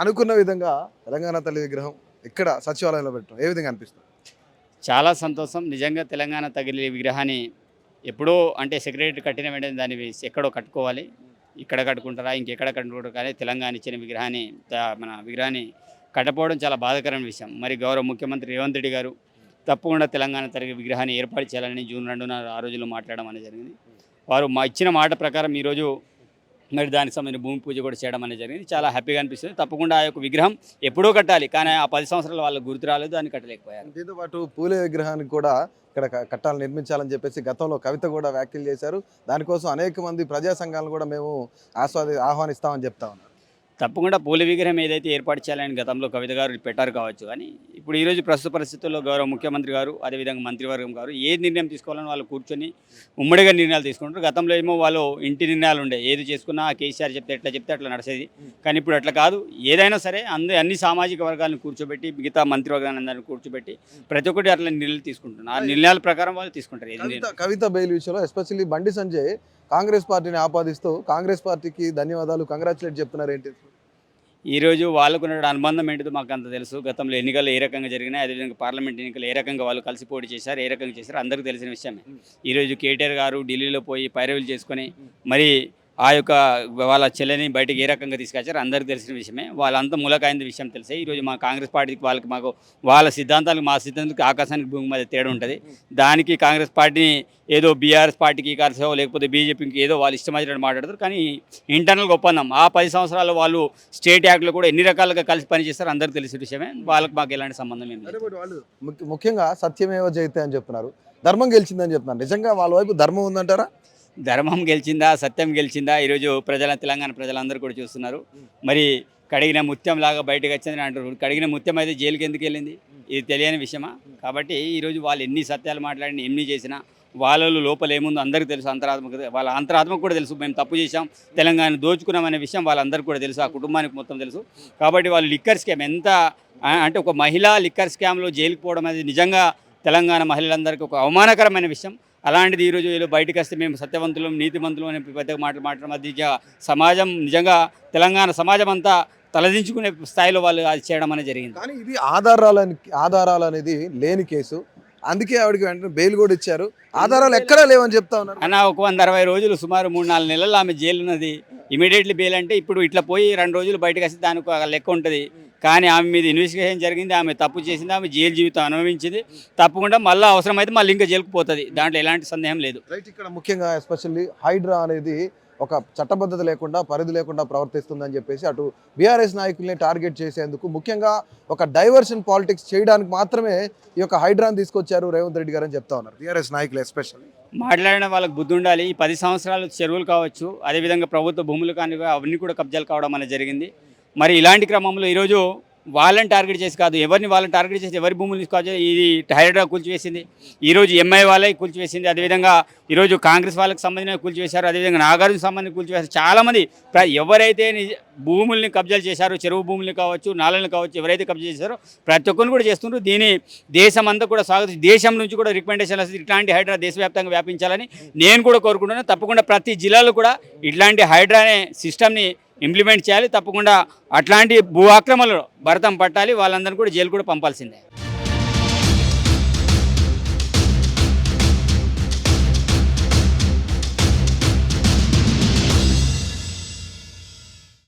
అనుకున్న విధంగా తెలంగాణ తల్లి విగ్రహం ఇక్కడ సచివాలయంలో పెట్టడం ఏ విధంగా అనిపిస్తుంది? చాలా సంతోషం. నిజంగా తెలంగాణ తగిలి విగ్రహాన్ని ఎప్పుడో అంటే సెక్రటరీ కట్టిన వెంటనే దాన్ని ఎక్కడో కట్టుకోవాలి. ఇక్కడ కట్టుకుంటారా ఇంకెక్కడ కట్టుకుంటారు కానీ తెలంగాణ ఇచ్చిన విగ్రహాన్ని మన విగ్రహాన్ని కట్టపోవడం చాలా బాధాకరమైన విషయం. మరి గౌరవ ముఖ్యమంత్రి రేవంత్ రెడ్డి గారు తప్పకుండా తెలంగాణ తరగతి విగ్రహాన్ని ఏర్పాటు చేయాలని జూన్ 2న ఆ రోజుల్లో మాట్లాడడం అనేది జరిగింది. వారు మా ఇచ్చిన మాట ప్రకారం ఈరోజు మరి దానికి సంబంధించిన భూమి పూజ కూడా చేయడం అనేది జరిగింది. చాలా హ్యాపీగా అనిపిస్తుంది. తప్పకుండా ఆ యొక్క విగ్రహం ఎప్పుడో కట్టాలి కానీ ఆ 10 సంవత్సరాలు వాళ్ళకు గుర్తు రాలేదు, దాన్ని కట్టలేకపోయారు. దీంతో పాటు పూలే విగ్రహానికి కూడా ఇక్కడ కట్టాలని నిర్మించాలని చెప్పేసి గతంలో కవిత కూడా వ్యాఖ్యలు చేశారు. దానికోసం అనేక మంది ప్రజా సంఘాలను కూడా మేము ఆహ్వానిస్తామని చెప్తా ఉన్నారు. తప్పకుండా పూల విగ్రహం ఏదైతే ఏర్పాటు చేయాలని గతంలో కవిత గారు పెట్టారు కావచ్చు కానీ ఇప్పుడు ఈరోజు ప్రస్తుత పరిస్థితుల్లో గౌరవ ముఖ్యమంత్రి గారు అదేవిధంగా మంత్రివర్గం గారు ఏ నిర్ణయం తీసుకోవాలని వాళ్ళు కూర్చొని ఉమ్మడిగా నిర్ణయాలు తీసుకుంటారు. గతంలో ఏమో వాళ్ళు ఇంటి నిర్ణయాలు ఉండే ఏది చేసుకున్నా కేసీఆర్ చెప్తే అట్లా నడిచేది. కానీ ఇప్పుడు అట్లా కాదు. ఏదైనా సరే అన్ని సామాజిక వర్గాలను కూర్చోబెట్టి మిగతా మంత్రివర్గాన్ని అందరినీ కూర్చోబెట్టి ప్రతి ఒక్కటి అట్లా నిర్ణయాలు తీసుకుంటున్నారు. ఆ నిర్ణయాల ప్రకారం వాళ్ళు తీసుకుంటారు. కవిత బెయిల్ విషయంలో ఎస్పెషల్లీ బండి సంజయ్ కాంగ్రెస్ పార్టీని ఆపాదిస్తూ కాంగ్రెస్ పార్టీకి ధన్యవాదాలు కంగ్రాచులేట్ చెప్తున్నారు. ఏంటి ఈరోజు వాళ్ళకు ఉన్న అనుబంధం ఏంటిదో మాకు అంత తెలుసు. గతంలో ఎన్నికలు ఏ రకంగా జరిగినాయి, అదేవిధంగా పార్లమెంట్ ఎన్నికలు ఏ రకంగా వాళ్ళు కలిసి పోటీ చేశారు, ఏ రకంగా చేశారు అందరికీ తెలిసిన విషయమే. ఈరోజు కేటీఆర్ గారు ఢిల్లీలో పోయి పైరవీలు చేసుకొని మరి ఆ యొక్క వాళ్ళ చెల్లెని బయటకు ఏ రకంగా తీసుకొచ్చారు అందరికీ తెలిసిన విషయమే. వాళ్ళంతా మూలకాయింది విషయం తెలిసే. ఈరోజు మా కాంగ్రెస్ పార్టీకి మాకు వాళ్ళ సిద్ధాంతాలకు మా సిద్ధాంతాలకు ఆకాశానికి భూమి మధ్య తేడా ఉంటుంది. దానికి కాంగ్రెస్ పార్టీని ఏదో బీఆర్ఎస్ పార్టీకి కాల్సో లేకపోతే బీజేపీకి ఏదో వాళ్ళు ఇష్టమైనట్టు మాట్లాడతారు. కానీ ఇంటర్నల్గా ఒప్పందం ఆ 10 సంవత్సరాలు వాళ్ళు స్టేట్ యాక్ట్లో కూడా ఎన్ని రకాలుగా కలిసి పనిచేస్తారు అందరికీ తెలిసిన విషయమే. వాళ్ళకి మాకు ఎలాంటి సంబంధం ఏం లేదు. ముఖ్యంగా సత్యమేవ జయతే అని చెప్తున్నారు, ధర్మం గెలిచిందని చెప్తున్నారు. నిజంగా వాళ్ళ వైపు ధర్మం ఉందంటారా? ధర్మం గెలిచిందా, సత్యం గెలిచిందా ఈరోజు తెలంగాణ ప్రజలందరూ కూడా చూస్తున్నారు. మరి కడిగిన ముత్యం లాగా బయటకు వచ్చిందని అంటారు. కడిగిన ముత్యం అయితే జైలుకి ఎందుకు వెళ్ళింది? ఇది తెలియని విషయమా? కాబట్టి ఈరోజు వాళ్ళు ఎన్ని సత్యాలు మాట్లాడినా ఎన్ని చేసినా వాళ్ళలో లోపల ఏముందో అందరికీ తెలుసు. వాళ్ళ అంతరాత్మకు కూడా తెలుసు. మేము తప్పు చేశాం, తెలంగాణ దోచుకున్నామనే విషయం వాళ్ళందరికీ కూడా తెలుసు, ఆ కుటుంబానికి మొత్తం తెలుసు. కాబట్టి వాళ్ళు లిక్కర్ స్కామ్ ఎంత అంటే ఒక మహిళా లిక్కర్ స్కామ్లో జైలుకి పోవడం అనేది నిజంగా తెలంగాణ మహిళలందరికీ ఒక అవమానకరమైన విషయం. అలాంటిది ఈరోజు బయటకు వస్తే మేము సత్యవంతులం నీతిమంతులు అని పెద్దగా మాట్లాడడం అది సమాజం నిజంగా తెలంగాణ సమాజం అంతా తలదించుకునే స్థాయిలో వాళ్ళు అది చేయడం అనేది జరిగింది. కానీ ఇది ఆధారాలు అనేది లేని కేసు, అందుకే ఆవిడకి వెంటనే బెయిల్ కూడా ఇచ్చారు. ఆధారాలు ఎక్కడా లేవని చెప్తా ఉన్నారు. అన్న ఒక 160 రోజులు సుమారు 3-4 నెలలు ఆమె జైలు ఉన్నది. ఇమీడియట్లీ బెయిల్ అంటే ఇప్పుడు ఇట్లా పోయి 2 రోజులు బయటకు వస్తే దానికి ఒక లెక్క ఉంటుంది. కానీ ఆమె మీద ఇన్వెస్టిగేషన్ జరిగింది, ఆమె తప్పు చేసింది, ఆమె జైలు జీవితం అనుభవించింది. తప్పకుండా మళ్ళీ అవసరమైతే మళ్ళీ ఇంకా జైలుకు పోతుంది, దాంట్లో ఎలాంటి సందేహం లేదు. రైట్. ఇక్కడ ముఖ్యంగా ఎస్పెషల్లీ హైడ్రా అనేది ఒక చట్టబద్ధత లేకుండా పరిధి లేకుండా ప్రవర్తిస్తుందని చెప్పేసి అటు బీఆర్ఎస్ నాయకుల్ని టార్గెట్ చేసేందుకు ముఖ్యంగా ఒక డైవర్షన్ పాలిటిక్స్ చేయడానికి మాత్రమే ఈ యొక్క హైడ్రాని తీసుకొచ్చారు రేవంత్ రెడ్డి గారు అని చెప్తా ఉన్నారు బీఆర్ఎస్ నాయకులు. ఎస్పెషల్లీ మాట్లాడిన వాళ్ళకి బుద్ధి ఉండాలి. ఈ 10 సంవత్సరాలు చెరువులు కావచ్చు, అదేవిధంగా ప్రభుత్వ భూములు కానీ అవన్నీ కూడా కబ్జాలు కావడం అనేది జరిగింది. మరి ఇలాంటి క్రమంలో ఈరోజు వాళ్ళని టార్గెట్ చేసి కాదు, ఎవరిని వాళ్ళని టార్గెట్ చేసి ఎవరి భూములు తీసుకోవచ్చు. ఇది హైడ్రా కూల్చివేసింది, ఈరోజు ఎంఐ వాళ్ళే కూల్చివేసింది, అదేవిధంగా ఈరోజు కాంగ్రెస్ వాళ్ళకి సంబంధించిన కూల్చివేశారు, అదేవిధంగా నాగార్జున సంబంధించి కూల్చివేశారు. చాలామంది ఎవరైతే భూముల్ని కబ్జాలు చేశారో, చెరువు భూముల్ని కావచ్చు, నాళాలను కావచ్చు, ఎవరైతే కబ్జా చేశారో ప్రతి ఒక్కరిని కూడా చేస్తున్నారు. దీని దేశం అంతా కూడా స్వాగతించి దేశం నుంచి కూడా రికమెండేషన్ వస్తుంది ఇట్లాంటి హైడ్రా దేశవ్యాప్తంగా వ్యాపించాలని నేను కూడా కోరుకుంటున్నాను. తప్పకుండా ప్రతి జిల్లాలో కూడా ఇట్లాంటి హైడ్రా అనే సిస్టమ్ని ఇంప్లిమెంట్ చేయాలి. తప్పకుండా అట్లాంటి భూ ఆక్రమణలో భరతం పట్టాలి, వాళ్ళందరినీ కూడా జైలు కూడా పంపాల్సిందే.